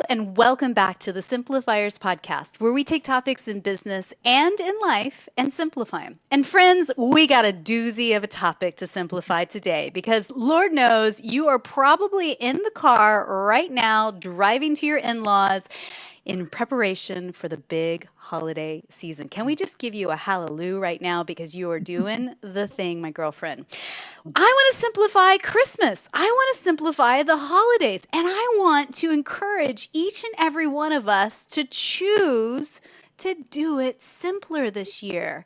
and welcome back to the Simplifiers podcast, where we take topics in business and in life and simplify them. And friends, we got a doozy of a topic to simplify today because Lord knows you are probably in the car right now driving to your in-laws in preparation for the big holiday season. Can we just give you a hallelujah right now because you are doing the thing, my girlfriend? I want to simplify Christmas. I want to simplify the holidays. And I want to encourage each and every one of us to choose to do it simpler this year.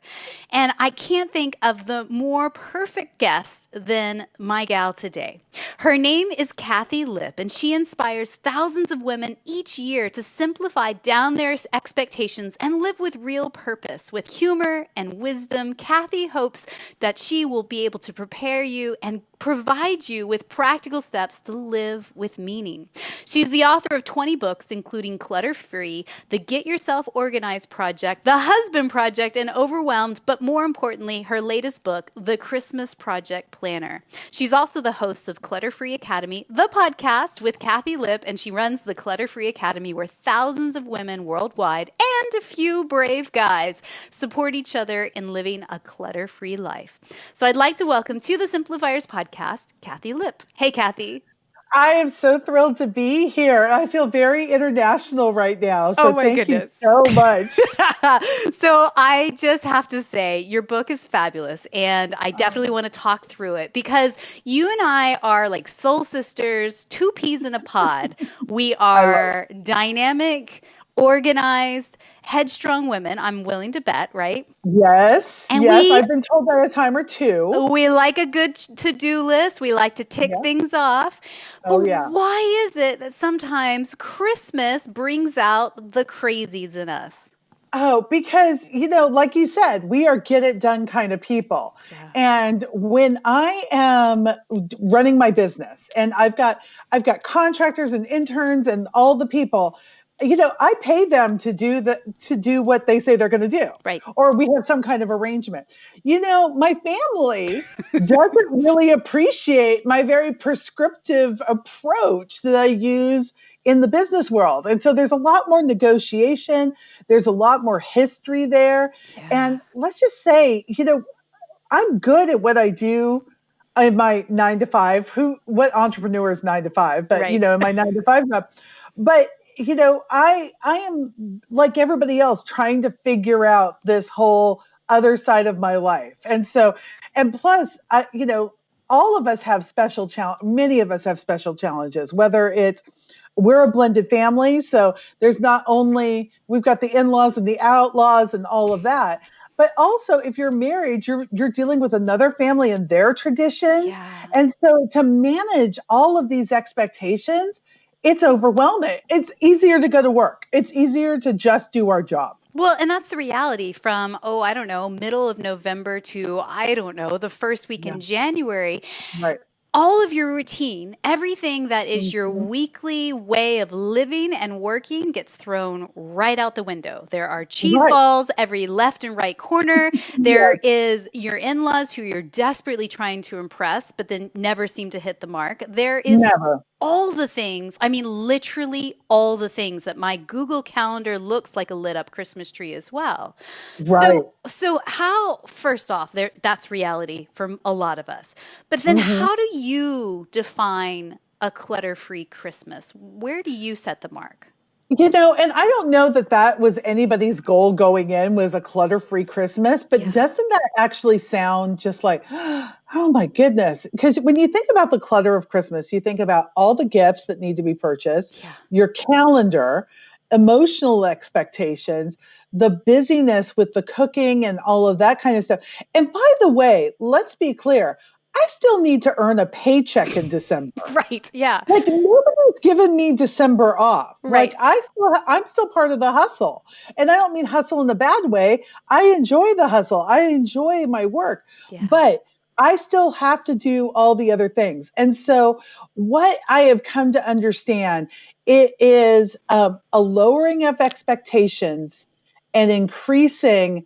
And I can't think of the more perfect guest than my gal today. Her name is Kathi Lipp, and she inspires thousands of women each year to simplify down their expectations and live with real purpose. With humor and wisdom, Kathi hopes that she will be able to prepare you and provide you with practical steps to live with meaning. She's the author of 20 books, including Clutter-Free, The Get Yourself Organized Project, The Husband Project, and Overwhelmed, but more importantly, her latest book, The Christmas Project Planner. She's also the host of Clutter-Free Academy, the podcast with Kathi Lipp, and she runs the Clutter-Free Academy, where thousands of women worldwide and a few brave guys support each other in living a clutter-free life. So I'd like to welcome to the Simplifiers podcast, Kathi Lipp. Hey, Kathi. I am so thrilled to be here. I feel very international right now. So thank you so much. So I just have to say, your book is fabulous. And I definitely want to talk through it because you and I are like soul sisters, two peas in a pod. We are dynamic, organized, headstrong women. I'm willing to bet, right? Yes. And I've been told that a time or two. We like a good to-do list. We like to tick things off. But why is it that sometimes Christmas brings out the crazies in us? Oh, because, like you said, we are get it done kind of people. Yeah. And when I am running my business and I've got contractors and interns and all the people, I pay them to do what they say they're going to do. Right. Or we have some kind of arrangement. My family doesn't really appreciate my very prescriptive approach that I use in the business world. And so there's a lot more negotiation. There's a lot more history there. Yeah. And let's just say, I'm good at what I do in my 9 to 5. What entrepreneur is 9 to 5? But, right. In my 9 to 5 job. But I am like everybody else trying to figure out this whole other side of my life. And so, and plus, all of us have many of us have special challenges, whether it's, we're a blended family. So there's not only, we've got the in-laws and the outlaws and all of that, but also if you're married, you're dealing with another family and their traditions. Yeah. And so to manage all of these expectations, it's overwhelming. It's easier to go to work. It's easier to just do our job. Well, and that's the reality from, middle of November to, the first week in January. Right. All of your routine, everything that is your weekly way of living and working gets thrown right out the window. There are cheese balls every left and right corner. There is your in-laws who you're desperately trying to impress, but then never seem to hit the mark. There is all the things, literally all the things that my Google Calendar looks like a lit up Christmas tree as well. Right. So how, first off, that's reality for a lot of us. But then how do you define a clutter-free Christmas? Where do you set the mark? And I don't know that was anybody's goal going in, was a clutter-free Christmas, but doesn't that actually sound just like, oh my goodness? Because when you think about the clutter of Christmas, you think about all the gifts that need to be purchased, your calendar, emotional expectations, the busyness with the cooking and all of that kind of stuff. And by the way, let's be clear, I still need to earn a paycheck in December. Right. Yeah. Like nobody's given me December off. Right. Like I'm still part of the hustle. And I don't mean hustle in a bad way. I enjoy the hustle. I enjoy my work. Yeah. But I still have to do all the other things. And so what I have come to understand, it is a lowering of expectations and increasing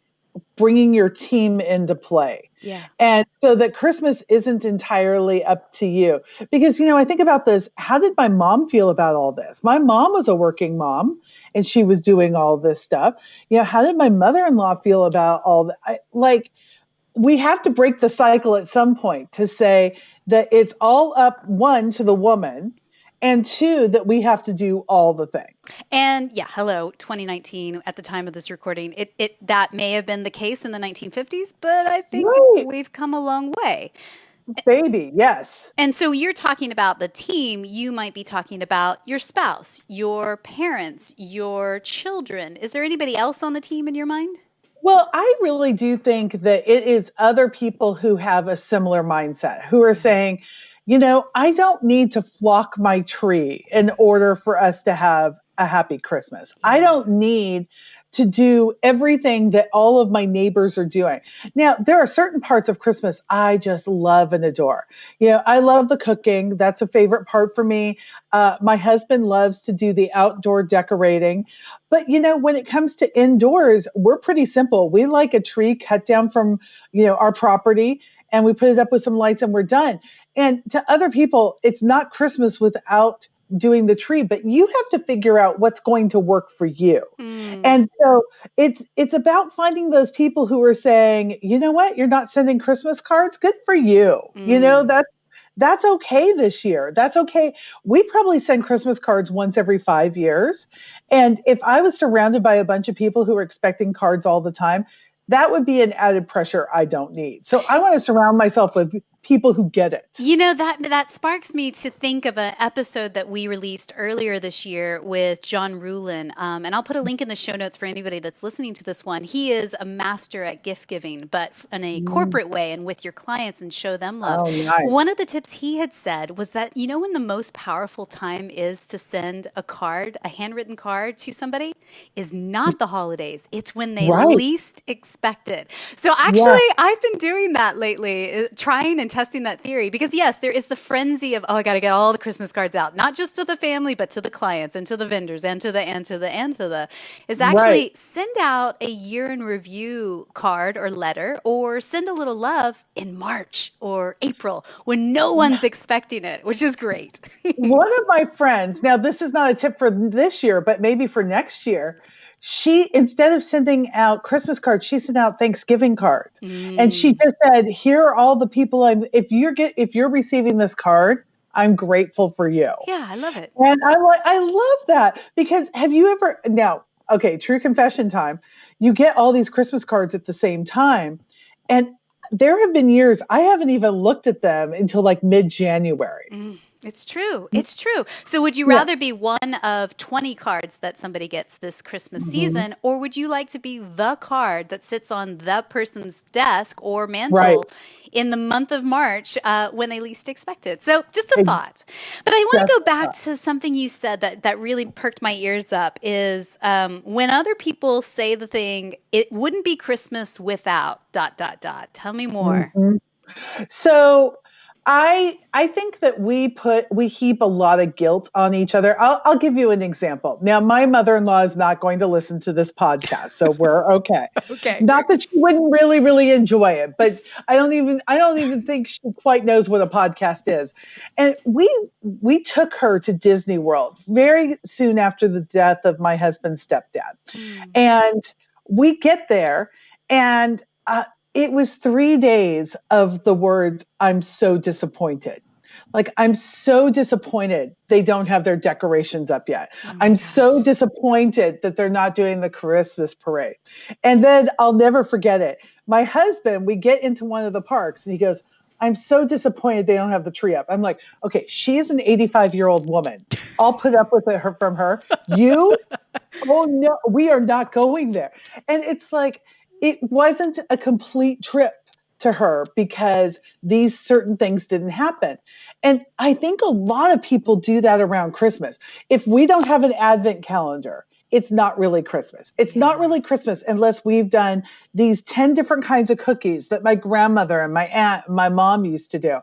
bringing your team into play. Yeah. And so that Christmas isn't entirely up to you. Because, I think about this. How did my mom feel about all this? My mom was a working mom and she was doing all this stuff. How did my mother-in-law feel about all that? We have to break the cycle at some point to say that it's all up, one, to the woman, and two, that we have to do all the things. And yeah, hello, 2019 at the time of this recording. It that may have been the case in the 1950s, but I think we've come a long way. Baby, yes. And so you're talking about the team, you might be talking about your spouse, your parents, your children. Is there anybody else on the team in your mind? Well, I really do think that it is other people who have a similar mindset, who are saying, I don't need to flock my tree in order for us to have a happy Christmas. Yeah. I don't need to do everything that all of my neighbors are doing. Now, there are certain parts of Christmas I just love and adore. I love the cooking. That's a favorite part for me. My husband loves to do the outdoor decorating. But, when it comes to indoors, we're pretty simple. We like a tree cut down from, our property, and we put it up with some lights and we're done. And to other people, it's not Christmas without doing the tree, but you have to figure out what's going to work for you. And so it's about finding those people who are saying, you know what, you're not sending Christmas cards. Good for you. That's okay this year. That's okay. We probably send Christmas cards once every 5 years. And if I was surrounded by a bunch of people who are expecting cards all the time, that would be an added pressure I don't need. So I want to surround myself with people who get it. That sparks me to think of an episode that we released earlier this year with John Rulin. And I'll put a link in the show notes for anybody that's listening to this one. He is a master at gift giving, but in a corporate way and with your clients, and show them love. Oh, nice. One of the tips he had said was that, when the most powerful time is to send a card, a handwritten card to somebody, is not the holidays. It's when they least expect it. So actually, I've been doing that lately, trying and testing that theory, because yes, there is the frenzy of, I got to get all the Christmas cards out, not just to the family, but to the clients and to the vendors and to the, is actually send out a year in review card or letter, or send a little love in March or April when no one's expecting it, which is great. One of my friends, now this is not a tip for this year, but maybe for next year, she, instead of sending out Christmas cards, she sent out Thanksgiving cards. And she just said, here are all the people if you're receiving this card, I'm grateful for you. Yeah, I love it. And I love that, because have you ever, now, okay, true confession time, you get all these Christmas cards at the same time. And there have been years I haven't even looked at them until like mid-January. It's true. It's true. So would you rather be one of 20 cards that somebody gets this Christmas season, or would you like to be the card that sits on the person's desk or mantle in the month of March when they least expect it? So just a thought. But I want to go back to something you said that really perked my ears up, is when other people say the thing, it wouldn't be Christmas without ... Tell me more. So I think that we heap a lot of guilt on each other. I'll give you an example. Now, my mother-in-law is not going to listen to this podcast, so we're okay. Okay. Not that she wouldn't really, really enjoy it, but I don't even think she quite knows what a podcast is. And we took her to Disney World very soon after the death of my husband's stepdad. And we get there, and it was 3 days of the words, I'm so disappointed. Like, I'm so disappointed they don't have their decorations up yet. I'm so disappointed that they're not doing the Christmas parade. And then I'll never forget it. My husband, we get into one of the parks and he goes, I'm so disappointed they don't have the tree up. I'm like, okay, she's an 85-year-old woman. I'll put up with it from her. You? Oh, no, we are not going there. And it's like, it wasn't a complete trip to her because these certain things didn't happen. And I think a lot of people do that around Christmas. If we don't have an advent calendar, it's not really Christmas. It's not really Christmas unless we've done these 10 different kinds of cookies that my grandmother and my aunt and my mom used to do.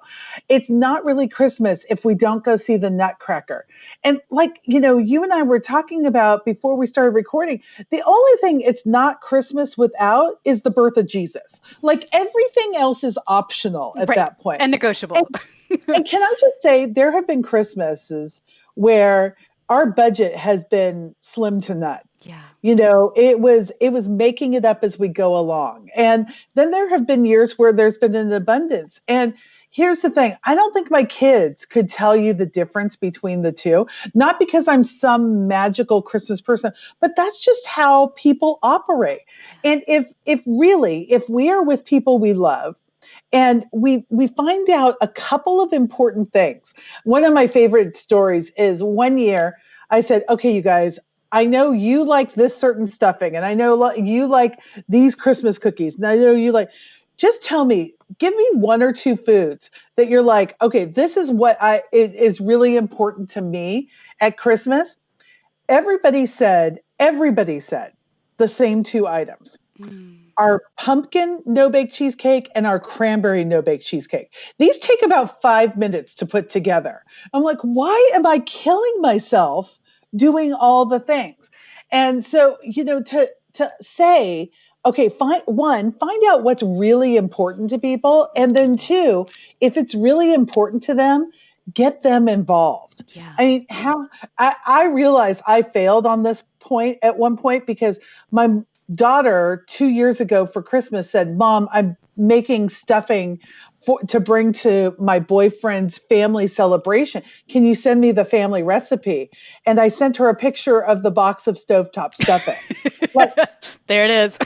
It's not really Christmas if we don't go see the Nutcracker. And like, you and I were talking about before we started recording, the only thing it's not Christmas without is the birth of Jesus. Like everything else is optional at that point. And negotiable. And can I just say, there have been Christmases where our budget has been slim to none. Yeah. It was making it up as we go along. And then there have been years where there's been an abundance. And here's the thing. I don't think my kids could tell you the difference between the two, not because I'm some magical Christmas person, but that's just how people operate. And if we are with people we love, and we find out a couple of important things. One of my favorite stories is one year I said, okay, you guys, I know you like this certain stuffing, and I know you like these Christmas cookies, and I know you like, just tell me, give me one or two foods that you're like, okay, this is what it is really important to me at Christmas. Everybody said the same two items. Our pumpkin no-bake cheesecake and our cranberry no-bake cheesecake. These take about 5 minutes to put together. I'm like, why am I killing myself doing all the things? And so, to say, okay, find out what's really important to people. And then two, if it's really important to them, get them involved. Yeah. I mean, I realized I failed on this point at one point because my daughter 2 years ago for Christmas said, Mom, I'm making stuffing to bring to my boyfriend's family celebration. Can you send me the family recipe? And I sent her a picture of the box of stovetop stuffing. There it is.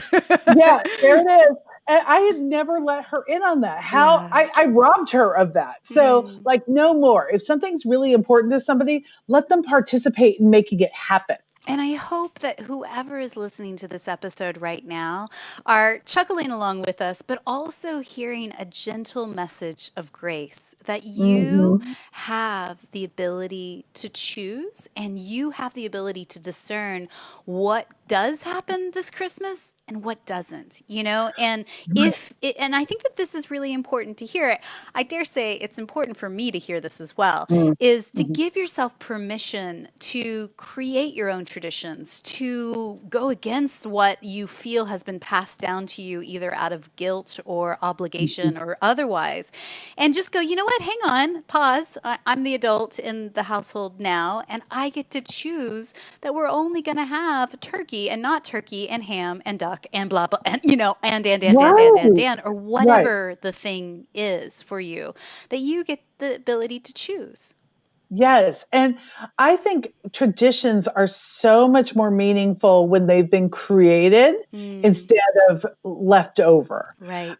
Yeah, there it is. And I had never let her in on that. I robbed her of that. So no more. If something's really important to somebody, let them participate in making it happen. And I hope that whoever is listening to this episode right now are chuckling along with us, but also hearing a gentle message of grace that you have the ability to choose, and you have the ability to discern what does happen this Christmas and what doesn't, and and I think that this is really important to hear. I dare say it's important for me to hear this as well, is to give yourself permission to create your own traditions, to go against what you feel has been passed down to you either out of guilt or obligation or otherwise, and just go, you know what, hang on, pause. I'm the adult in the household now, and I get to choose that we're only going to have turkey and not turkey and ham and duck and blah, blah, and, and, or whatever the thing is for you, that you get the ability to choose. Yes. And I think traditions are so much more meaningful when they've been created instead of left over. Right.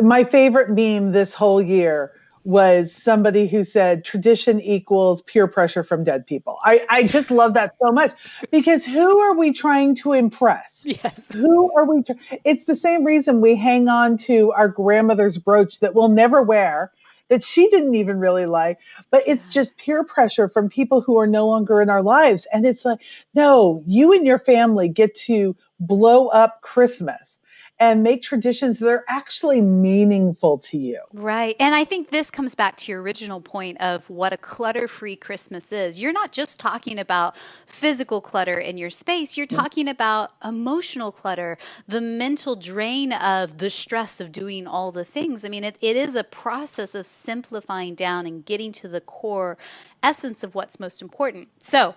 My favorite meme this whole year was somebody who said tradition equals peer pressure from dead people. I just love that so much, because who are we trying to impress? Yes. Who are we? It's the same reason we hang on to our grandmother's brooch that we'll never wear, that she didn't even really like, but it's just peer pressure from people who are no longer in our lives. And it's like, no, you and your family get to blow up Christmas and make traditions that are actually meaningful to you. Right. And I think this comes back to your original point of what a clutter-free Christmas is. You're not just talking about physical clutter in your space. You're talking about emotional clutter, the mental drain of the stress of doing all the things. I mean, it is a process of simplifying down and getting to the core essence of what's most important. So,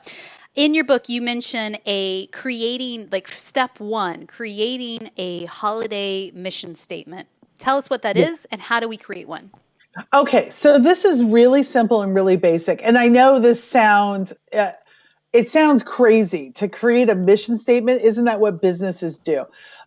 in your book, you mention step one, creating a holiday mission statement. Tell us what that is and how do we create one? Okay, so this is really simple and really basic. And I know this sounds crazy to create a mission statement. Isn't that what businesses do?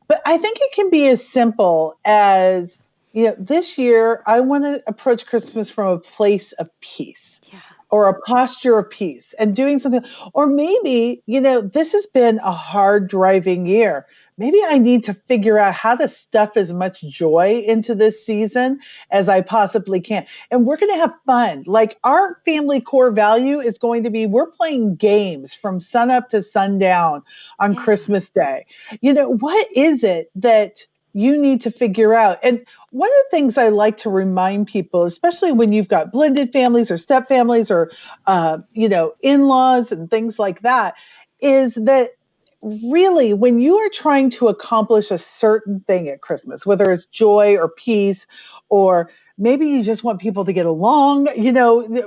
But I think it can be as simple as, this year I want to approach Christmas from a place of peace. Yeah. or a posture of peace and doing something. Or maybe, this has been a hard driving year. Maybe I need to figure out how to stuff as much joy into this season as I possibly can. And we're going to have fun. Like our family core value is going to be, we're playing games from sun up to sundown on Christmas Day. What is it that you need to figure out? And one of the things I like to remind people, especially when you've got blended families or step families or, in-laws and things like that, is that really when you are trying to accomplish a certain thing at Christmas, whether it's joy or peace, or maybe you just want people to get along,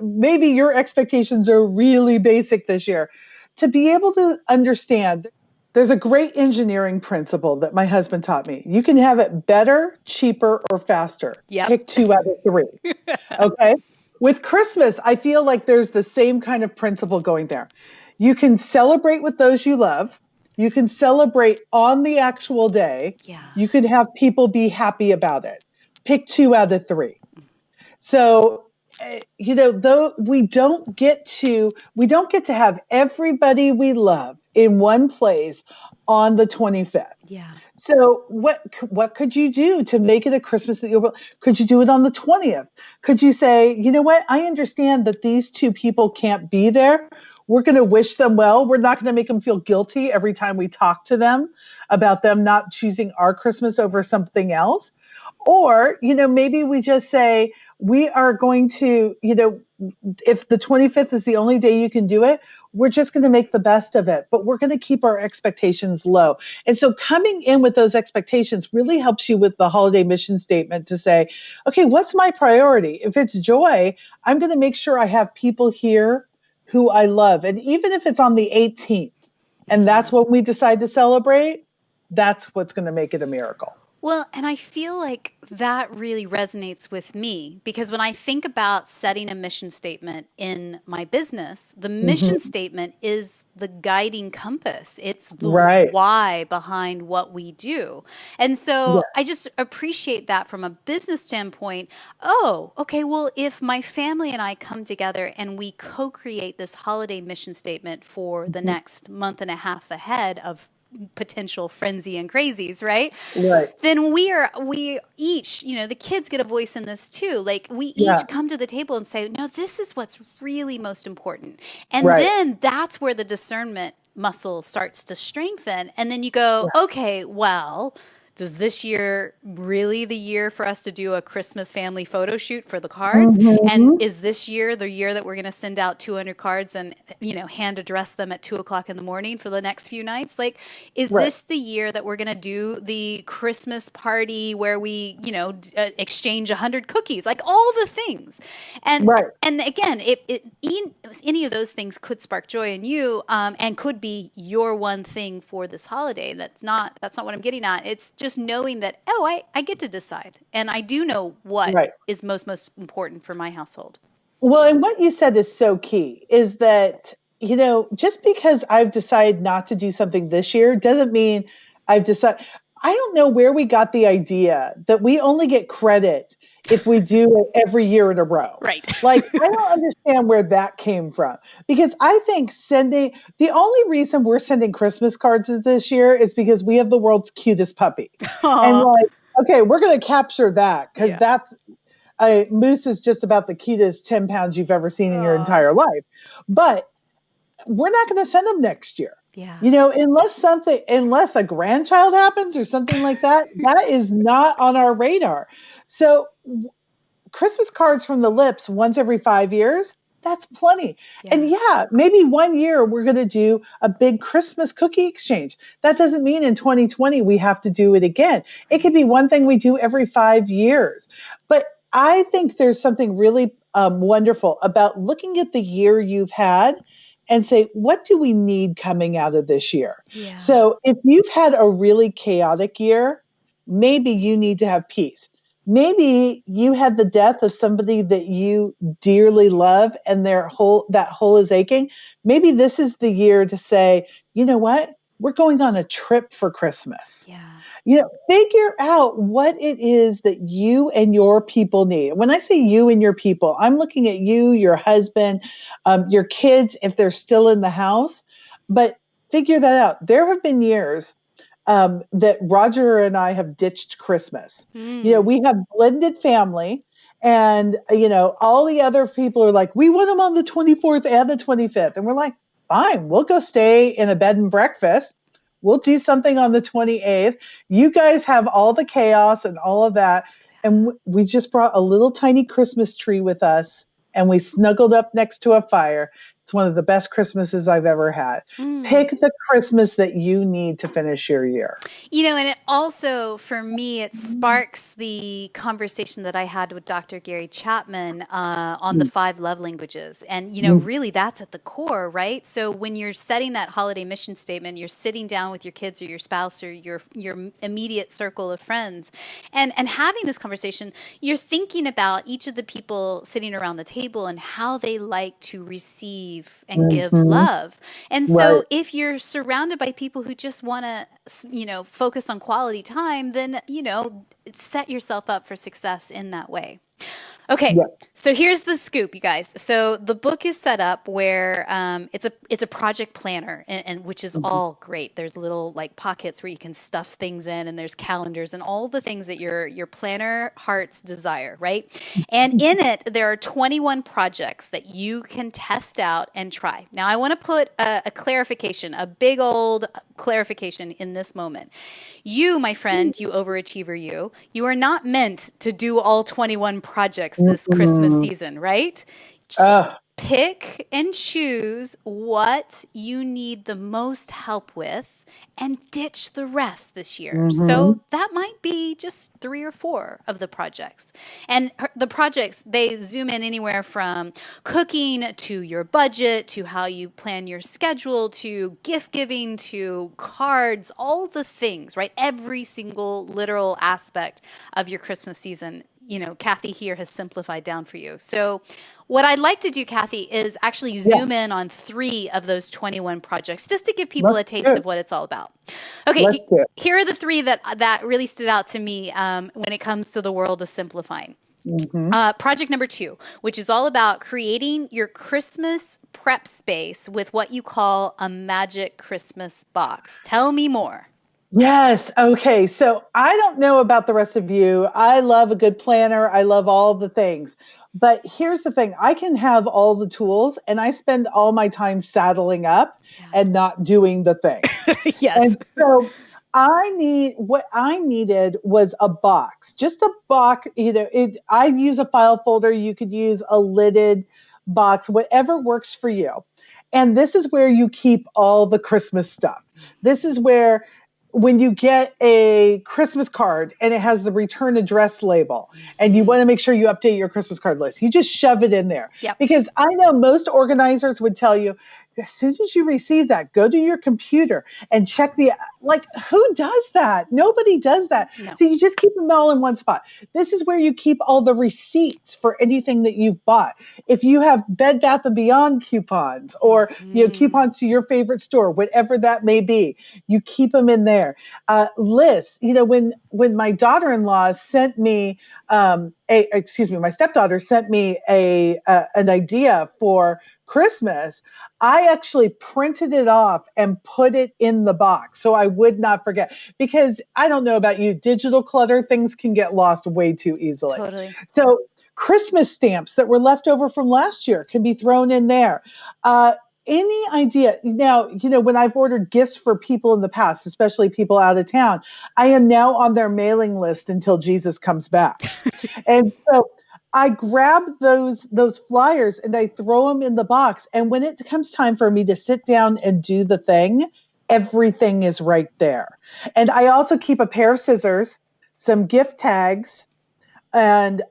maybe your expectations are really basic this year, to be able to understand. There's a great engineering principle that my husband taught me. You can have it better, cheaper, or faster. Yep. Pick 2 out of 3. Okay? With Christmas, I feel like there's the same kind of principle going there. You can celebrate with those you love. You can celebrate on the actual day. Yeah. You can have people be happy about it. Pick 2 out of 3. So, though we don't get to have everybody we love in one place on the 25th. Yeah. So what could you do to make it a Christmas that could you do it on the 20th? Could you say, you know what? I understand that these 2 people can't be there. We're going to wish them well. We're not going to make them feel guilty every time we talk to them about them not choosing our Christmas over something else. Or, maybe we just say, we are going to, if the 25th is the only day you can do it, we're just going to make the best of it, but we're going to keep our expectations low. And so coming in with those expectations really helps you with the holiday mission statement to say, okay, what's my priority? If it's joy, I'm going to make sure I have people here who I love. And even if it's on the 18th, and that's when we decide to celebrate, that's what's going to make it a miracle. Well, and I feel like that really resonates with me because when I think about setting a mission statement in my business, the mission statement is the guiding compass. It's the why behind what we do. And so I just appreciate that from a business standpoint. Oh, okay, well, if my family and I come together and we co-create this holiday mission statement for the next month and a half ahead of potential frenzy and crazies, right? Then we each, the kids get a voice in this too. Like we each come to the table and say, no, this is what's really most important. And then that's where the discernment muscle starts to strengthen. And then you go, okay, well, does this year really the year for us to do a Christmas family photo shoot for the cards? And is this year the year that we're going to send out 200 cards and, hand address them at 2:00 in the morning for the next few nights? Like, is this the year that we're going to do the Christmas party where we, exchange 100 cookies? Like all the things. And again, any of those things could spark joy in you and could be your one thing for this holiday. That's not what I'm getting at. It's just knowing that, I get to decide. And I do know what is most important for my household. Well, and what you said is so key is that, just because I've decided not to do something this year doesn't mean I've decided. I don't know where we got the idea that we only get credit if we do it every year in a row. Right. Like, I don't understand where that came from. Because I think the only reason we're sending Christmas cards this year is because we have the world's cutest puppy. And okay, we're going to capture that because Moose is just about the cutest 10 pounds you've ever seen in your entire life. But we're not going to send them next year. Yeah. Unless a grandchild happens or something like that, that is not on our radar. So Christmas cards from the Lips once every 5 years, that's plenty. Yeah. And maybe one year we're going to do a big Christmas cookie exchange. That doesn't mean in 2020 we have to do it again. It could be one thing we do every 5 years. But I think there's something really wonderful about looking at the year you've had and say, what do we need coming out of this year? Yeah. So if you've had a really chaotic year, maybe you need to have peace. Maybe you had the death of somebody that you dearly love and that hole is aching. Maybe this is the year to say, you know what? We're going on a trip for Christmas. Yeah. Figure out what it is that you and your people need. When I say you and your people, I'm looking at you, your husband, your kids, if they're still in the house, but figure that out. There have been years that Roger and I have ditched Christmas. We have blended family, and all the other people are like, we want them on the 24th and the 25th, and we're like, fine, we'll go stay in a bed and breakfast. We'll do something on the 28th. You guys have all the chaos and all of that. And we just brought a little tiny Christmas tree with us, and we snuggled up next to a fire. It's one of the best Christmases I've ever had. Pick the Christmas that you need to finish your year. And it also, for me, it sparks the conversation that I had with Dr. Gary Chapman on the 5 love languages. And, really that's at the core, right? So when you're setting that holiday mission statement, you're sitting down with your kids or your spouse or your immediate circle of friends and having this conversation, you're thinking about each of the people sitting around the table and how they like to receive and give love. And so if you're surrounded by people who just want to, focus on quality time, then, set yourself up for success in that way. Okay, so here's the scoop, you guys. So the book is set up where it's a project planner, and which is all great. There's little pockets where you can stuff things in, and there's calendars and all the things that your planner hearts desire, right? And in it, there are 21 projects that you can test out and try. Now, I want to put a clarification, a big old clarification in this moment. You, my friend, you overachiever, you are not meant to do all 21 projects this Christmas season, right? Pick and choose what you need the most help with and ditch the rest this year. So that might be just 3 or 4 of the projects. And the projects, they zoom in anywhere from cooking to your budget, to how you plan your schedule, to gift giving, to cards, all the things, right? Every single literal aspect of your Christmas season, Kathi here has simplified down for you. So what I'd like to do, Kathi, is actually zoom in on 3 of those 21 projects, just to give people a taste of what it's all about. Okay, here are the 3 that really stood out to me when it comes to the world of simplifying. Project number 2, which is all about creating your Christmas prep space with what you call a magic Christmas box. Tell me more. Yes. Okay. So I don't know about the rest of you. I love a good planner. I love all the things. But here's the thing. I can have all the tools, and I spend all my time saddling up and not doing the thing. Yes. And so what I needed was a box, just a box. I'd use a file folder. You could use a lidded box, whatever works for you. And this is where you keep all the Christmas stuff. This is where, when you get a Christmas card and it has the return address label and you want to make sure you update your Christmas card list, you just shove it in there. Because I know most organizers would tell you, as soon as you receive that, go to your computer and check who does that? Nobody does that. No. So you just keep them all in one spot. This is where you keep all the receipts for anything that you've bought. If you have Bed Bath & Beyond coupons or coupons to your favorite store, whatever that may be, you keep them in there. Lists. When my daughter-in-law sent me my stepdaughter sent me an idea for Christmas, I actually printed it off and put it in the box so I would not forget. Because I don't know about you, digital clutter, things can get lost way too easily. Totally. So Christmas stamps that were left over from last year can be thrown in there. Any idea? Now, when I've ordered gifts for people in the past, especially people out of town, I am now on their mailing list until Jesus comes back. And so I grab those flyers and I throw them in the box. And when it comes time for me to sit down and do the thing, everything is right there. And I also keep a pair of scissors, some gift tags, and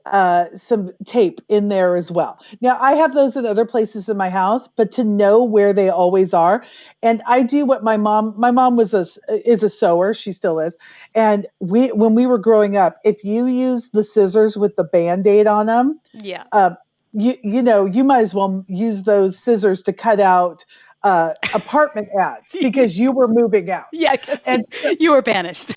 some tape in there as well. Now, I have those in other places in my house, but to know where they always are. And I do what my mom is a sewer. She still is. And when we were growing up, if you use the scissors with the Band-Aid on them, you might as well use those scissors to cut out apartment ads because you were moving out. Yeah, because And you were banished.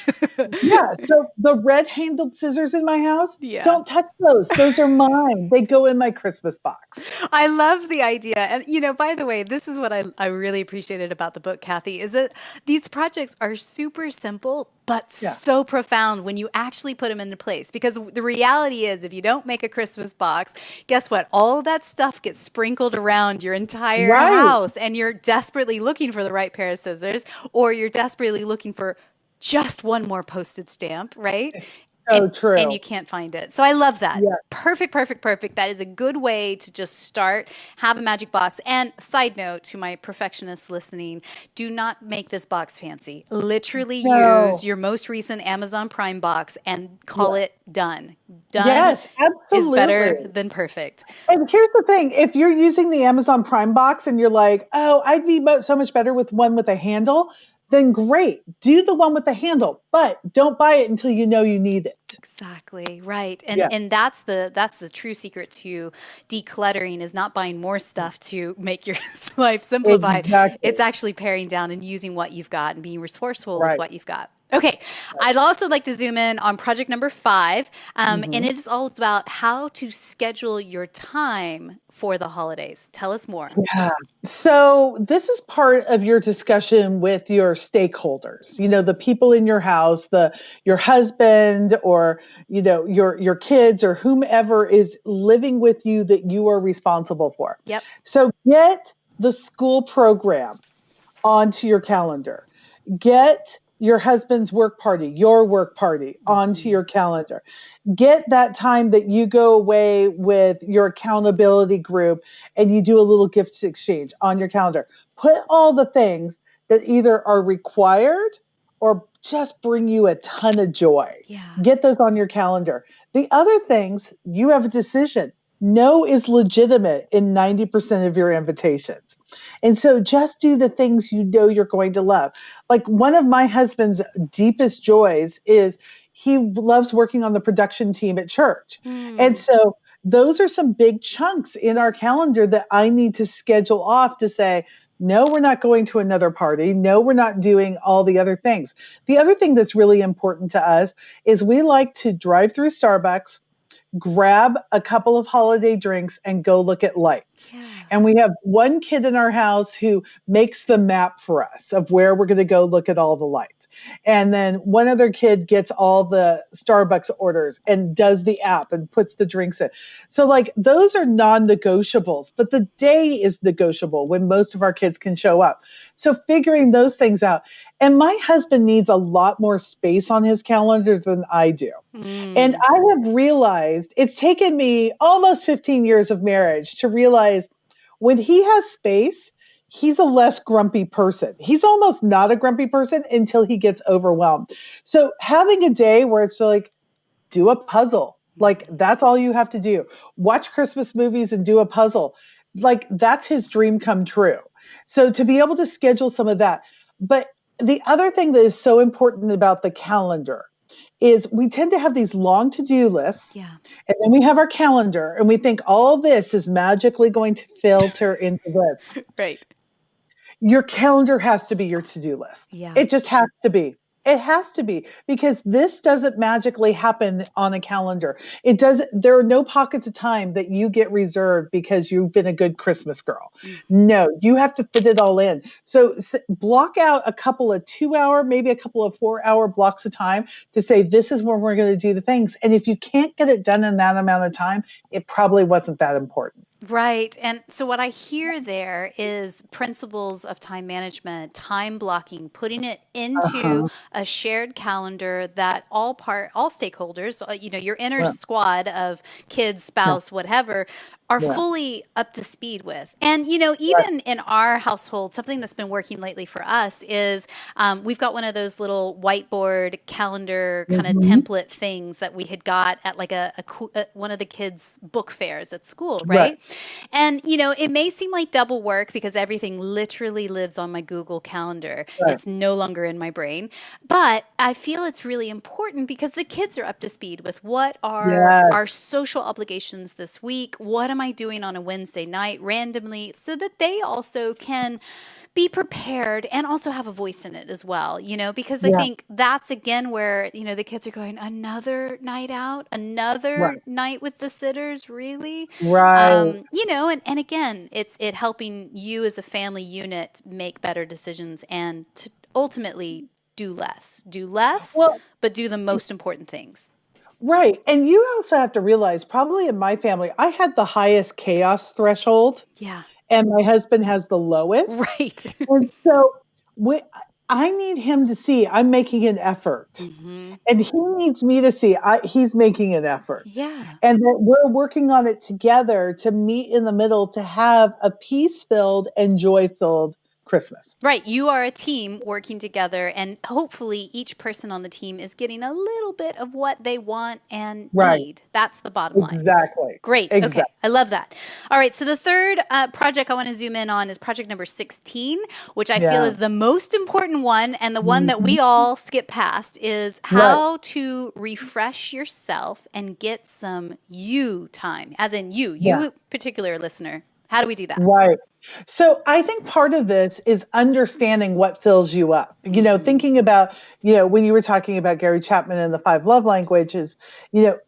yeah, so the red-handled scissors in my house, Yeah. don't touch those. Those are mine. They go in my Christmas box. I love the idea. And, by the way, this is what I really appreciated about the book, Kathi, is that these projects are super simple, but Yeah. so profound when you actually put them into place. Because the reality is, if you don't make a Christmas box, guess what? All of that stuff gets sprinkled around your entire Right. house, and you're desperately looking for the right pair of scissors, or you're desperately looking for just one more postage stamp, right? So And true. you can't find it. So I love that. Yeah. Perfect, perfect, perfect. That is a good way to just start, have a magic box. And side note to my perfectionists listening, do not make this box fancy. Literally No. use your most recent Amazon Prime box and call it done. Done Yes, is better absolutely. than perfect. And here's the thing, if you're using the Amazon Prime box and you're like, oh, I'd be so much better with one with a handle, then great. Do the one with the handle, but don't buy it until you know you need it. Exactly, right. And Yeah. and that's the true secret to decluttering, is not buying more stuff to make your life simplified. Exactly. It's actually paring down and using what you've got and being resourceful with Right. what you've got. Okay, I'd also like to zoom in on project number 5, and it is all about how to schedule your time for the holidays. Tell us more. Yeah. So this is part of your discussion with your stakeholders, the people in your house, your husband, or, your kids, or whomever is living with you that you are responsible for. Yep. So get the school program onto your calendar. Get your husband's work party, your work party onto your calendar. Get that time that you go away with your accountability group and you do a little gift exchange on your calendar. Put all the things that either are required or just bring you a ton of joy. Yeah. Get those on your calendar. The other things, you have a decision. No is legitimate in 90% of your invitations. And so just do the things you know you're going to love. Like, one of my husband's deepest joys is he loves working on the production team at church. And so those are some big chunks in our calendar that I need to schedule off to say, no, we're not going to another party. No, we're not doing all the other things. The other thing that's really important to us is we like to drive through Starbucks, grab a couple of holiday drinks, and go look at lights. Yeah. And we have one kid in our house who makes the map for us of where we're going to go look at all the lights. And then one other kid gets all the Starbucks orders and does the app and puts the drinks in. So, like, those are non-negotiables, but the day is negotiable when most of our kids can show up. So figuring those things out. And my husband needs a lot more space on his calendar than I do. And I have realized, it's taken me almost 15 years of marriage to realize, when he has space, he's a less grumpy person. He's almost not a grumpy person until he gets overwhelmed. So having a day where it's like, do a puzzle, like, that's all you have to do. Watch Christmas movies and do a puzzle. Like, that's his dream come true. So to be able to schedule some of that. But the other thing that is so important about the calendar is we tend to have these long to-do lists. Yeah. And then we have our calendar and we think all this is magically going to filter into this. Right. Your calendar has to be your to-do list. Yeah. It just has to be. It has to be, because this doesn't magically happen on a calendar. There are no pockets of time that you get reserved because you've been a good Christmas girl. No, you have to fit it all in. So block out a couple of 2-hour, maybe a couple of 4-hour blocks of time to say, this is when we're going to do the things. And if you can't get it done in that amount of time, it probably wasn't that important. Right. And so what I hear there is principles of time management, time blocking, putting it into a shared calendar that all stakeholders, your inner squad of kids, spouse, whatever, are fully up to speed with. And, even in our household, something that's been working lately for us is we've got one of those little whiteboard calendar kind of template things that we had got at like one of the kids' book fairs at school, right? And, it may seem like double work because everything literally lives on my Google Calendar. It's no longer in my brain. But I feel it's really important because the kids are up to speed with what are our social obligations this week. What am am I doing on a Wednesday night randomly, so that they also can be prepared and also have a voice in it as well, because I Yeah. think that's again where, the kids are going, another night out, another Right. night with the sitters, really? Right. And again, it's helping you as a family unit make better decisions and to ultimately do less, Well, but do the most important things. right. And you also have to realize, probably in my family, I had the highest chaos threshold Yeah. and my husband has the lowest. Right. And so we, I need him to see I'm making an effort. hmm And he needs me to see he's making an effort. Yeah. And that we're working on it together to meet in the middle to have a peace filled and joy filled Christmas. Right. You are a team working together, and hopefully each person on the team is getting a little bit of what they want and Right. need. That's the bottom line. Exactly. Great. Okay. Exactly. I love that. All right. So the third project I want to zoom in on is project number 16, which I feel Yeah. is the most important one and the one that Mhm. we all skip past is Right. how to refresh yourself and get some you time, as in Yeah. you particular listener. How do we do that? Right. So I think part of this is understanding what fills you up. Mm-hmm. Thinking about, when you were talking about Gary Chapman and the five love languages,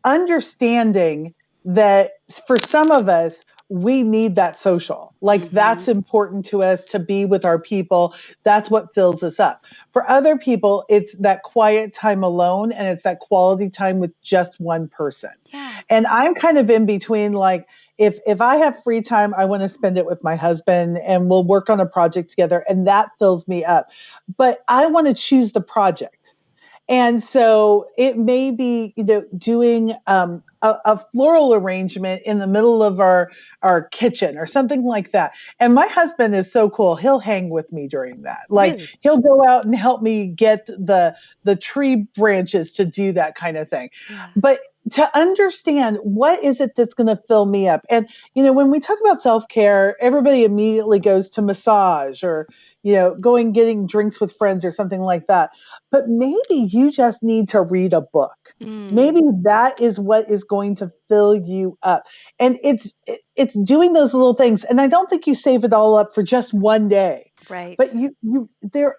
understanding that for some of us, we need that social. Like Mm-hmm. that's important to us to be with our people. That's what fills us up. For other people, it's that quiet time alone and it's that quality time with just one person. Yeah. And I'm kind of in between, like, if I have free time, I want to spend it with my husband and we'll work on a project together and that fills me up. But I want to choose the project. And so it may be, doing a floral arrangement in the middle of our kitchen or something like that. And my husband is so cool. He'll hang with me during that. Like Really? he'll go out and help me get the tree branches to do that kind of thing. Yeah. But to understand what is it that's going to fill me up. And, when we talk about self-care, everybody immediately goes to massage or, getting drinks with friends or something like that. But maybe you just need to read a book. Mm, Maybe that is what is going to fill you up. And it's doing those little things. And I don't think you save it all up for just one day. But right.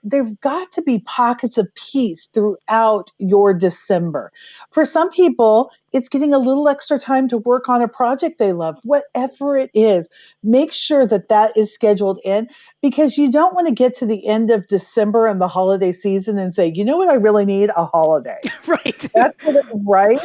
there've got to be pockets of peace throughout your December. For some people, it's getting a little extra time to work on a project they love, whatever it is. Make sure that that is scheduled in because you don't want to get to the end of December and the holiday season and say, you know what, I really need a holiday. Right. That's what right?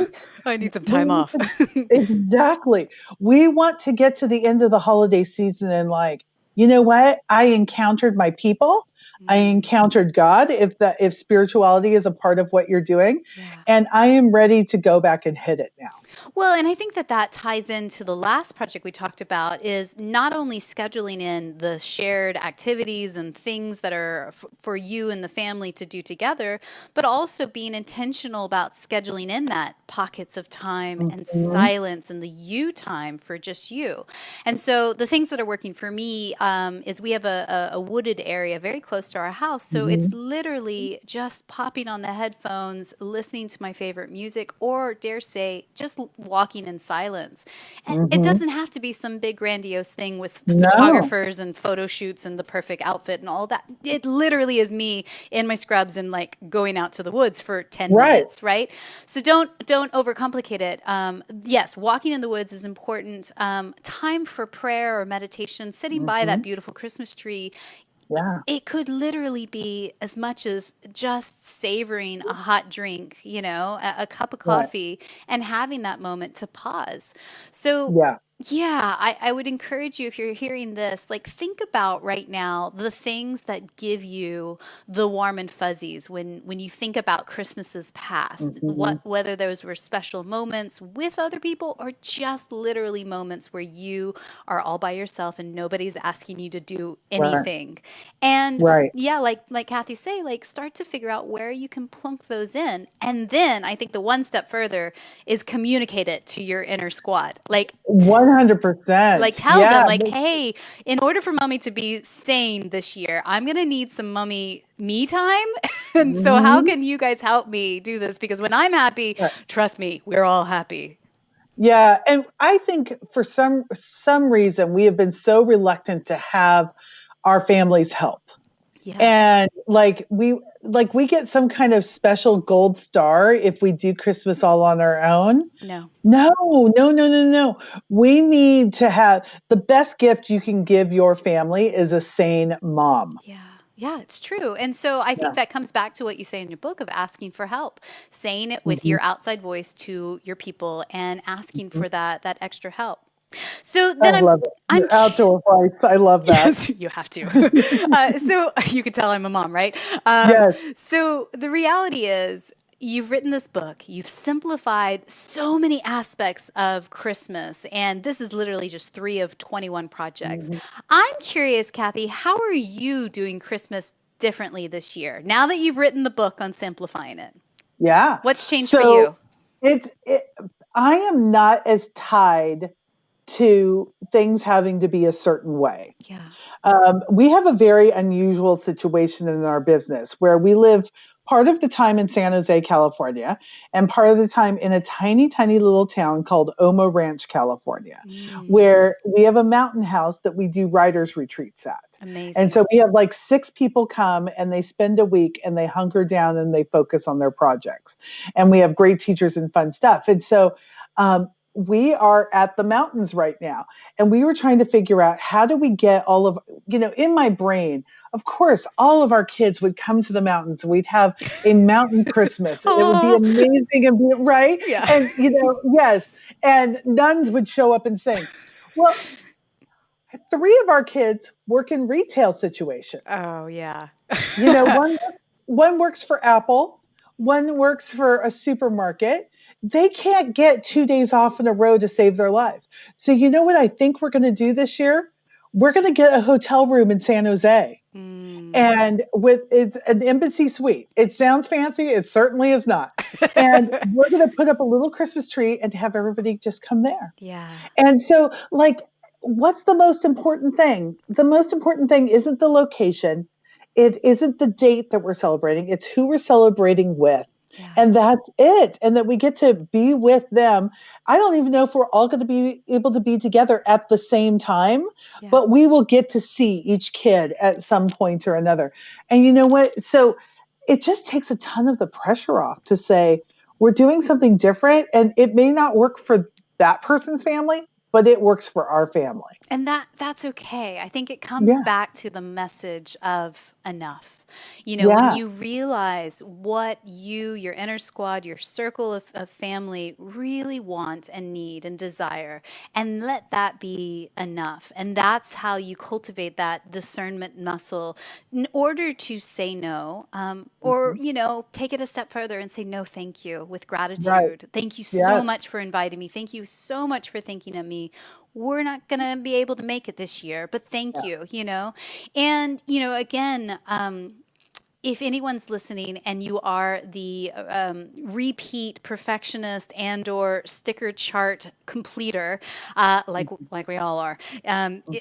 I need some We time need off. to, exactly. We want to get to the end of the holiday season and like, you know what? I encountered my people. I Mm, encountered God, if spirituality is a part of what you're doing, yeah. and I am ready to go back and hit it now. Well, and I think that ties into the last project we talked about is not only scheduling in the shared activities and things that are for you and the family to do together, but also being intentional about scheduling in that pockets of time and Mhm. silence and the you time for just you. And so the things that are working for me is we have a wooded area very close to our house. So it's Mhm. literally just popping on the headphones, listening to my favorite music, or dare say, just walking in silence. And it Mhm. doesn't have to be some big grandiose thing with No. photographers and photo shoots and the perfect outfit and all that. It literally is me in my scrubs and like going out to the woods for 10 Right. minutes, right? So don't overcomplicate it. Yes, walking in the woods is important. Time for prayer or meditation, sitting by that Mhm. beautiful Christmas tree, Yeah. it could literally be as much as just savoring a hot drink, a cup of Right. coffee and having that moment to pause. So, Yeah. yeah, I would encourage you if you're hearing this, like think about right now the things that give you the warm and fuzzies when you think about Christmases past. Mhm. Whether those were special moments with other people or just literally moments where you are all by yourself and nobody's asking you to do Right. anything. And Right. yeah, like Kathy say, like start to figure out where you can plunk those in. And then I think the one step further is communicate it to your inner squad. 100%. Tell them Yeah. like, hey, in order for mommy to be sane this year, I'm gonna need some mommy me time. And so how Mhm. can you guys help me do this? Because when I'm happy, Right. trust me, we're all happy. Yeah, and I think for some reason we have been so reluctant to have our families help. Yeah. And like we get some kind of special gold star if we do Christmas all on our own. No. No, no, no, no, no. We need to have the best gift you can give your family is a sane mom. Yeah. Yeah, it's true. And so I think Yeah. that comes back to what you say in your book of asking for help, saying it with Mhm, your outside voice to your people and asking mhm. for that extra help. So I then love it. I'm Your outdoor voice. I love that. yes, you have to. So you can tell I'm a mom, right? Yes. So the reality is, you've written this book, you've simplified so many aspects of Christmas, and this is literally just 3 of 21 projects. Mhm. I'm curious, Kathi, how are you doing Christmas differently this year now that you've written the book on simplifying it? Yeah. What's changed for So you? it's it, I am not as tied to things having to be a certain way. Yeah. We have a very unusual situation in our business where we live part of the time in San Jose, California, and part of the time in a tiny, tiny little town called Oma Ranch, California, Mm, where we have a mountain house that we do writers' retreats at. And amazing. so we have like 6 people come and they spend a week and they hunker down and they focus on their projects. And we have great teachers and fun stuff. And so we are at the mountains right now. And we were trying to figure out how do we get all of, in my brain, of course, all of our kids would come to the mountains. We'd have a mountain Christmas and it would be Oh, amazing and be right. yeah. And, yes. And nuns would show up and sing. Well, 3 of our kids work in retail situations. Oh, yeah. One works for Apple, one works for a supermarket. They can't get 2 days off in a row to save their lives. So you know what I think we're going to do this year? We're going to get a hotel room in San Jose. Mm. And with it's an embassy suite. It sounds fancy, it certainly is not. And we're going to put up a little Christmas tree and have everybody just come there. Yeah. And so, like, what's the most important thing? The most important thing isn't the location. It isn't the date that we're celebrating. It's who we're celebrating with. Yeah. And that's it. And that we get to be with them. I don't even know if we're all going to be able to be together at the same time, Yeah. but we will get to see each kid at some point or another. And you know what? So it just takes a ton of the pressure off to say, we're doing something different and it may not work for that person's family, but it works for our family. And that's okay. I think it comes Yeah. back to the message of enough. When Yeah. you realize what you, your inner squad, your circle of family really want and need and desire, and let that be enough. And that's how you cultivate that discernment muscle in order to say no, or, Mhm. take it a step further and say no, thank you, with Right. gratitude. Thank you so Yes. much for inviting me. Thank you so much for thinking of me. We're not going to be able to make it this year, but thank Yeah. you. And, again, if anyone's listening and you are the repeat perfectionist and or sticker chart completer, like we all are,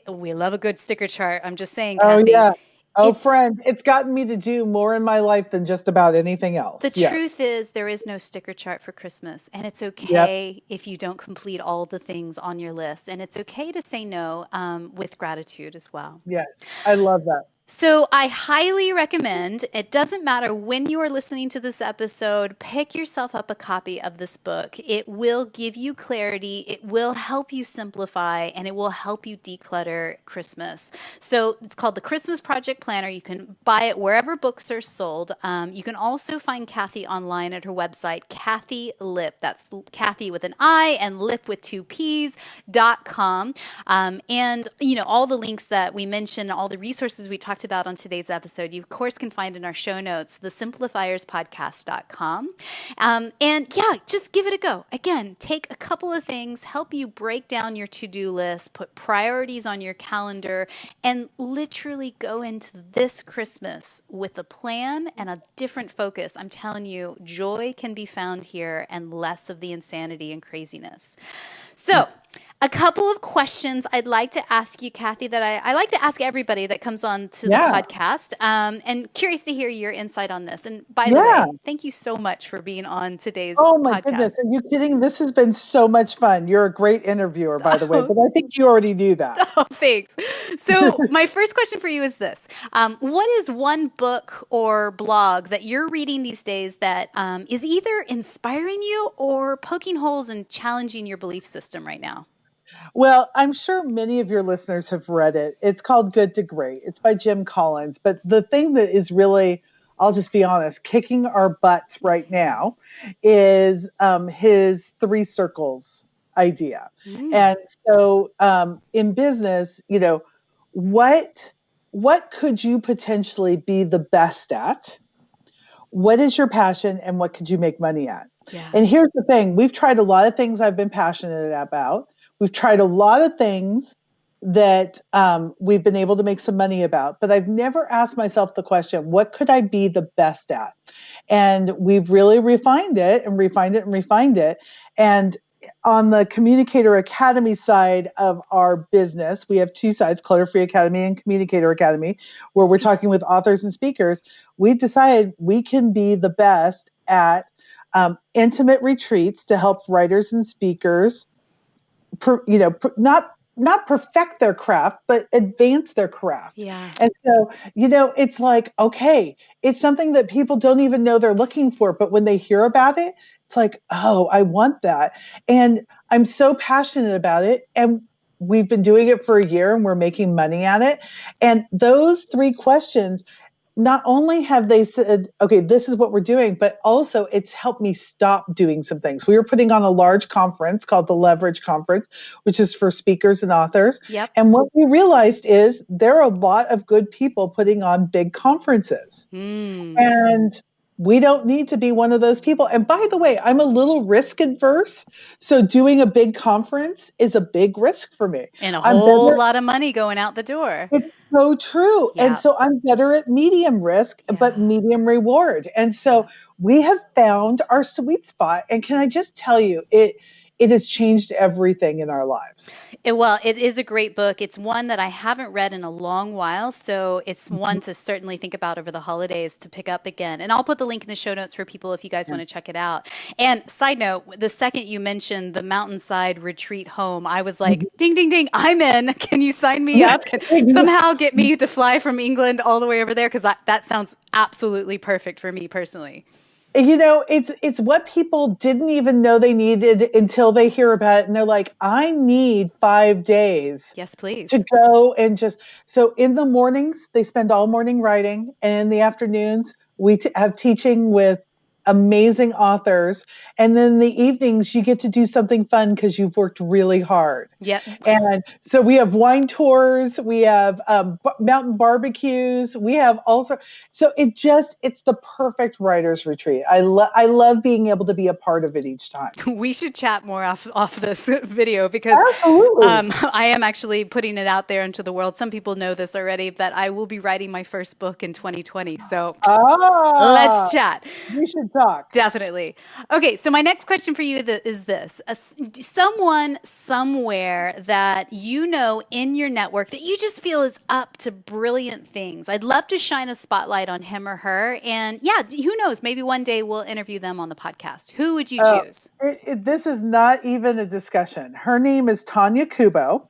we love a good sticker chart. I'm just saying, Oh, Kathi, yeah. Oh, it's friend, it's gotten me to do more in my life than just about anything the else. Yes. truth is there is no sticker chart for Christmas, and it's Yep. okay if you don't complete all the things on your list, and it's okay to say no with gratitude as well. Yes. I love that. So I highly recommend, it doesn't matter when you are listening to this episode, pick yourself up a copy of this book. It will give you clarity, it will help you simplify, and it will help you declutter Christmas. So it's called the Christmas Project Planner. You can buy it wherever books are sold. You can also find Kathi online at her website, Kathi Lipp. That's Kathi with an I and Lipp with 2 P's.com. And, all the links that we mentioned, all the resources we talked about on today's episode, you of course can find in our show notes, the simplifierspodcast.com. And yeah, just give it a go. Again, take a couple of things, help you break down your to-do list, put priorities on your calendar, and literally go into this Christmas with a plan and a different focus. I'm telling you, joy can be found here and less of the insanity and craziness. So, A couple of questions I'd like to ask you, Kathi, that I like to ask everybody that comes on to the Yeah. podcast, and curious to hear your insight on this. And by the Yeah. way, thank you so much for being on today's Oh my goodness. podcast. Are you kidding? This has been so much fun. You're a great interviewer, by the way, but I think you already knew that. Oh, thanks. So, my first question for you is this. What is one book or blog that you're reading these days that is either inspiring you or poking holes and challenging your belief system right now? Well, I'm sure many of your listeners have read it. It's called Good to Great. It's by Jim Collins. But the thing that is really, I'll just be honest, kicking our butts right now is his three circles idea. Mm. And so in business, what could you potentially be the best at? What is your passion and what could you make money at? Yeah. And here's the thing, we've tried a lot of things I've been passionate about. We've tried a lot of things that we've been able to make some money about, but I've never asked myself the question, what could I be the best at? And we've really refined it and refined it and refined it. And on the Communicator Academy side of our business, we have two sides, Clutter-Free Academy and Communicator Academy, where we're talking with authors and speakers. We've decided we can be the best at intimate retreats to help writers and speakers, not perfect their craft, but advance their craft. Yeah. And so, it's like, okay, it's something that people don't even know they're looking for, but when they hear about it, it's like, oh, I want that. And I'm so passionate about it. And we've been doing it for a year and we're making money at it. And those three questions, not only have they said, okay, this is what we're doing, but also it's helped me stop doing some things. We were putting on a large conference called the Leverage Conference, which is for speakers and authors. Yep. And what we realized is there are a lot of good people putting on big conferences. And we don't need to be one of those people. And by the way, I'm a little risk adverse. So doing a big conference is a big risk for me. And a whole lot of money going out the door. It's so true. Yeah. And so I'm better at medium risk, but medium reward. And so we have found our sweet spot. And can I just tell you, it has changed everything in our lives. It is a great book. It's one that I haven't read in a long while, so it's one to certainly think about over the holidays to pick up again. And I'll put the link in the show notes for people if you guys want to check it out. And side note, the second you mentioned the mountainside retreat home, I was like, ding, ding, ding, I'm in. Can you sign me up? Can somehow get me to fly from England all the way over there? Because that sounds absolutely perfect for me personally. It's what people didn't even know they needed until they hear about it. And they're like, I need 5 days. Yes, please. To go and so in the mornings, they spend all morning writing. And in the afternoons, we have teaching with amazing authors. And then in the evenings, you get to do something fun because you've worked really hard. Yep. And so we have wine tours, we have mountain barbecues, we have also. So it's the perfect writer's retreat. I love being able to be a part of it each time. We should chat more off this video because I am actually putting it out there into the world. Some people know this already, that I will be writing my first book in 2020. So let's chat. We should talk. Definitely. Okay, so my next question for you is this. Someone somewhere that you know in your network that you just feel is up to brilliant things. I'd love to shine a spotlight on him or her. And yeah, who knows? Maybe one day we'll interview them on the podcast. Who would you choose? This is not even a discussion. Her name is Tanya Kubo.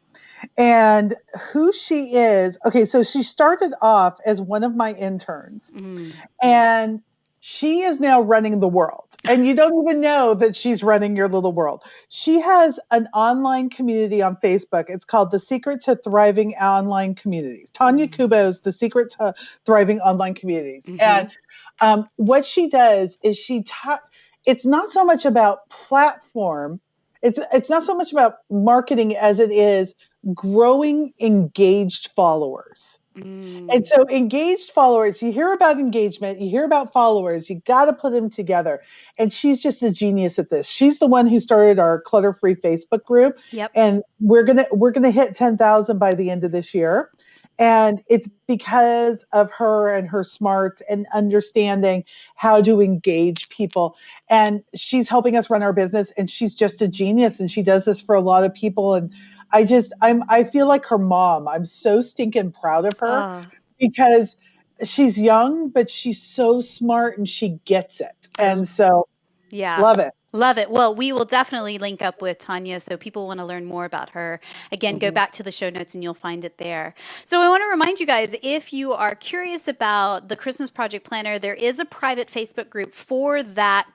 And who she is, okay, so she started off as one of my interns. And she is now running the world. And you don't even know that she's running your little world. She has an online community on Facebook. It's called The Secret to Thriving Online Communities. Tanya Kubo's The Secret to Thriving Online Communities. And what she does is it's not so much about platform. It's not so much about marketing as it is growing engaged followers. And so engaged followers, you hear about engagement, you hear about followers, you got to put them together. And she's just a genius at this. She's the one who started our clutter-free Facebook group. Yep. And we're going to hit 10,000 by the end of this year. And it's because of her and her smarts and understanding how to engage people. And she's helping us run our business, and she's just a genius, and she does this for a lot of people. And I feel like her mom. I'm so stinking proud of her Oh, because she's young, but she's so smart and she gets it. I And so Yeah. love it. Love it. Well, we will definitely link up with Tanya so people want to learn more about her. Again, go Mhm. back to the show notes and you'll find it there. So, I want to remind you guys, if you are curious about the Christmas Project Planner, there is a private Facebook group for that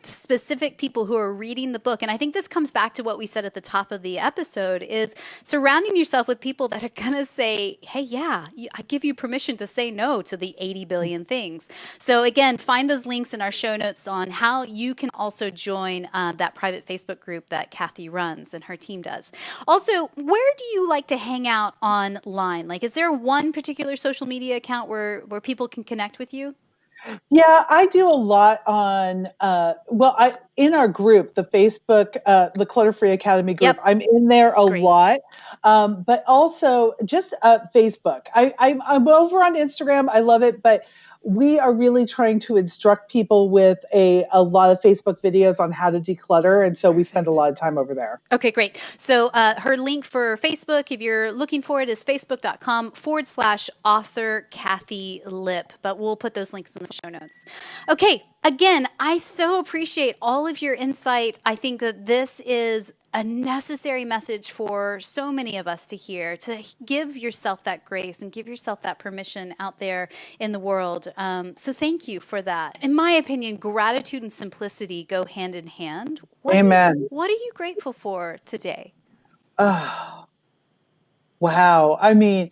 specific people who are reading the book. And I think this comes back to what we said at the top of the episode is surrounding yourself with people that are going to say, hey, yeah, I give you permission to say no to the 80 billion things. So again, find those links in our show notes on how you can also join that private Facebook group that Kathi runs and her team does. Also, where do you like to hang out online? Like, is there one particular social media account where people can connect with you? Yeah, I do a lot on I in our group, the Facebook, the Clutter-Free Academy group. Yep. I'm in there a Great. lot, but also just Facebook. I'm over on Instagram. I love it, but we are really trying to instruct people with a lot of Facebook videos on how to declutter, and so we spend a Perfect. lot of time over there. Okay, great. So her link for Facebook, if you're looking for it, is facebook.com/author Kathi Lipp. But we'll put those links in the show notes. Okay, again, I so appreciate all of your insight. I think that this is a necessary message for so many of us to hear, to give yourself that grace and give yourself that permission out there in the world. So thank you for that. In my opinion, gratitude and simplicity go hand in hand. Amen. What are you grateful for today? Oh, wow. I mean,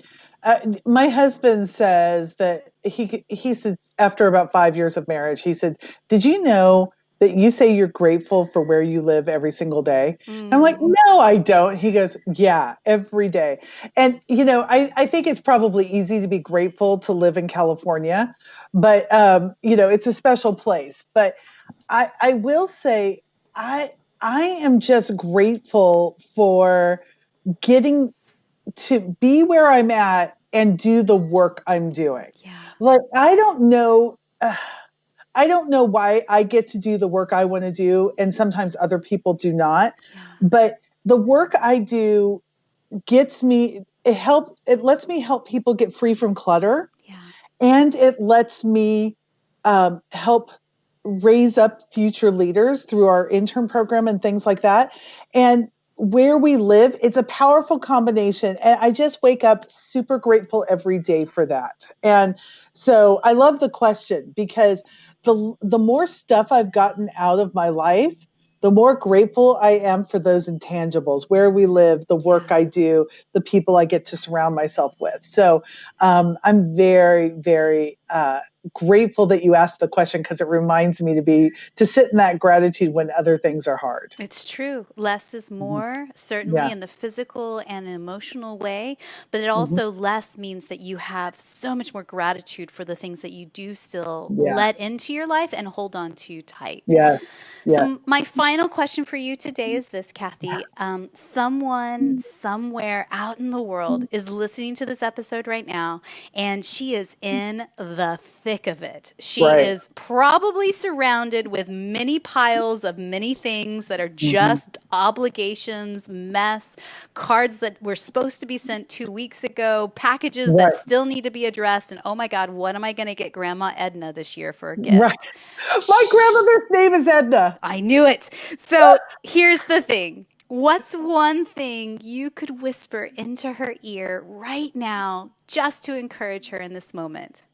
my husband says that he said after about 5 years of marriage, he said, "Did you know that you say you're grateful for where you live every single day?" I'm like, Mm, "No, I don't." He goes, "Yeah, every day." And I think it's probably easy to be grateful to live in California, but it's a special place. But I will say I I am just grateful for getting to be where I'm at and do the work I'm doing. yeah, Like I don't know why I get to do the work I want to do and sometimes other people do not. yeah, But the work I do it lets me help people get free from clutter, yeah, and it lets me help raise up future leaders through our intern program and things like that. And where we live, it's a powerful combination. And I just wake up super grateful every day for that. And so I love the question because the more stuff I've gotten out of my life, the more grateful I am for those intangibles, where we live, the work yeah. I do, the people I get to surround myself with. So I'm very, very grateful that you asked the question because it reminds me to sit in that gratitude when other things are hard. It's true. Less is Mhm. more, certainly Yeah. in the physical and emotional way, but it Hmm. also less means that you have so much more gratitude for the things that you do still Yeah. let into your life and hold on to tight. Yeah. Yeah. So, my final question for you today is this, Kathi. Someone somewhere out in the world is listening to this episode right now, and she is in the thick of it. She Right. is probably surrounded with many piles of many things that are Hmm. just obligations, mess, cards that were supposed to be sent 2 weeks ago, packages that Right. still need to be addressed. And oh my God, what am I going to get Grandma Edna this year for a Right. gift? My grandmother's name is Edna. I knew it. So here's the thing. What's one thing you could whisper into her ear right now just to encourage her in this moment?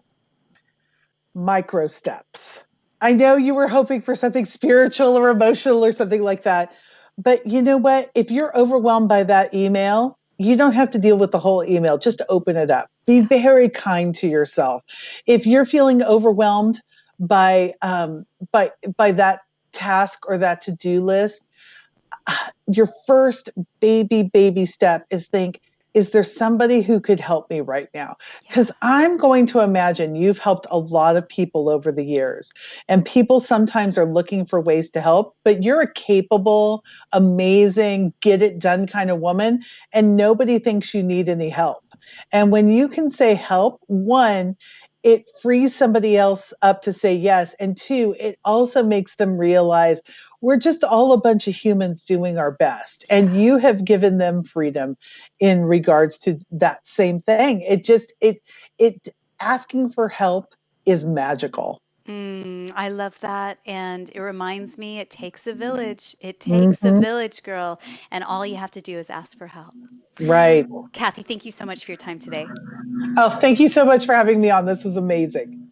Micro steps. I know you were hoping for something spiritual or emotional or something like that. But you know what? If you're overwhelmed by that email, you don't have to deal with the whole email. Just open it up. Be Yeah. very kind to yourself. If you're feeling overwhelmed by by that task or that to-do list, your first baby step is think, is there somebody who could help me right now? Yeah. Because I'm going to imagine you've helped a lot of people over the years, and people sometimes are looking for ways to help, but you're a capable, amazing, get it done kind of woman, and nobody thinks you need any help. And when you can say help, one, it frees somebody else up to say yes. And two, it also makes them realize we're just all a bunch of humans doing our best. And you have given them freedom in regards to that same thing. It asking for help is magical. I love that. And it reminds me, it takes a village. It takes a Hmm. village, girl. And all you have to do is ask for help. Right. Kathi, thank you so much for your time today. Oh, thank you so much for having me on. This was amazing.